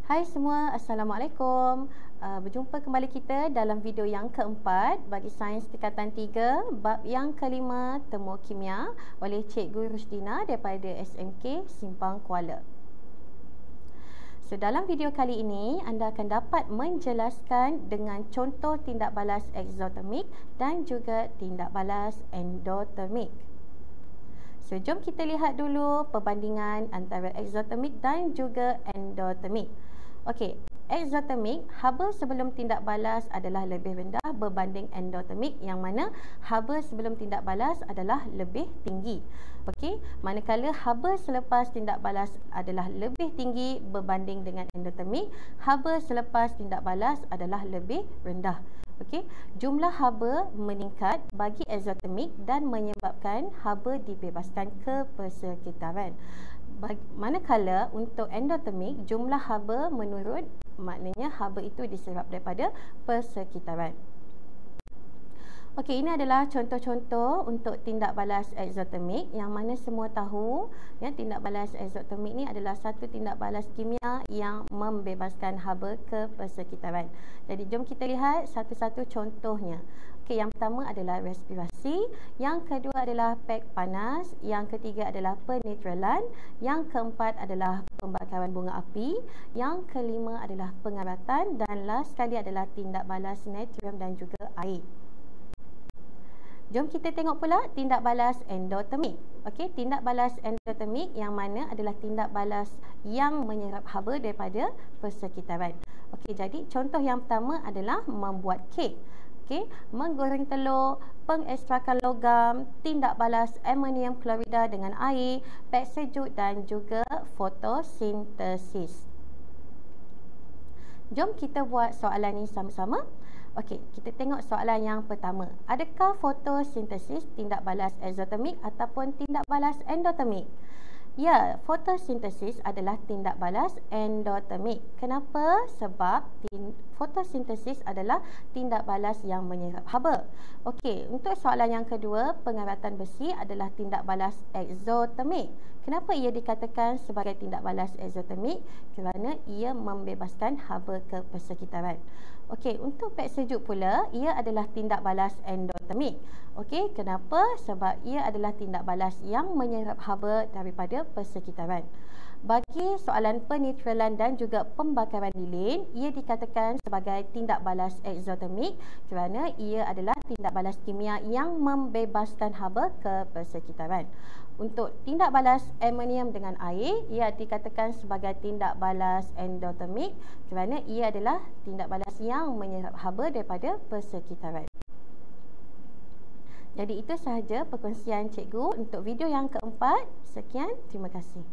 Hai semua, Assalamualaikum. Berjumpa kembali kita dalam video yang keempat bagi Sains Tingkatan 3, bab yang kelima, Temu Kimia oleh Cikgu Rushdina daripada SMK Simpang Kuala. So, dalam video kali ini, anda akan dapat menjelaskan dengan contoh tindak balas eksotermik dan juga tindak balas endotermik. So, jom kita lihat dulu perbandingan antara eksotermik dan juga endotermik. Okey, eksotermik, haba sebelum tindak balas adalah lebih rendah berbanding endotermik, yang mana haba sebelum tindak balas adalah lebih tinggi. Okey, manakala haba selepas tindak balas adalah lebih tinggi berbanding dengan endotermik, haba selepas tindak balas adalah lebih rendah. Okey, jumlah haba meningkat bagi eksotermik dan menyebabkan haba dibebaskan ke persekitaran. Manakala untuk endotermik, jumlah haba menurun, maknanya haba itu diserap daripada persekitaran. Okey, ini adalah contoh-contoh untuk tindak balas eksotermik, yang mana semua tahu ya, tindak balas eksotermik ni adalah satu tindak balas kimia yang membebaskan haba ke persekitaran. Jadi jom kita lihat satu-satu contohnya. Okey, yang pertama adalah respirasi, yang kedua adalah pek panas, yang ketiga adalah penetralan, yang keempat adalah pembakaran bunga api, yang kelima adalah pengaratan, dan last sekali adalah tindak balas natrium dan juga air. Jom kita tengok pula tindak balas endotermik. Okey, tindak balas endotermik yang mana adalah tindak balas yang menyerap haba daripada persekitaran. Okey, jadi contoh yang pertama adalah membuat kek. Okey, menggoreng telur, pengekstrakan logam, tindak balas amonium klorida dengan air, pek sejuk dan juga fotosintesis. Jom kita buat soalan ini sama-sama. Okey, kita tengok soalan yang pertama. Adakah fotosintesis tindak balas eksotermik ataupun tindak balas endotermik? Ya, fotosintesis adalah tindak balas endotermik. Kenapa? Sebab fotosintesis adalah tindak balas yang menyerap haba. Okey, untuk soalan yang kedua, pengaratan besi adalah tindak balas eksotermik. Kenapa ia dikatakan sebagai tindak balas eksotermik? Kerana ia membebaskan haba ke persekitaran. Okey, untuk pek sejuk pula, ia adalah tindak balas endotermik. Okey, kenapa? Sebab ia adalah tindak balas yang menyerap haba daripada persekitaran. Bagi soalan penetralan dan juga pembakaran lilin, ia dikatakan sebagai tindak balas eksotermik kerana ia adalah tindak balas kimia yang membebaskan haba ke persekitaran. Untuk tindak balas amonium dengan air, ia dikatakan sebagai tindak balas endotermik kerana ia adalah tindak balas yang menyerap haba daripada persekitaran. Jadi itu sahaja perkongsian cikgu untuk video yang keempat. Sekian, terima kasih.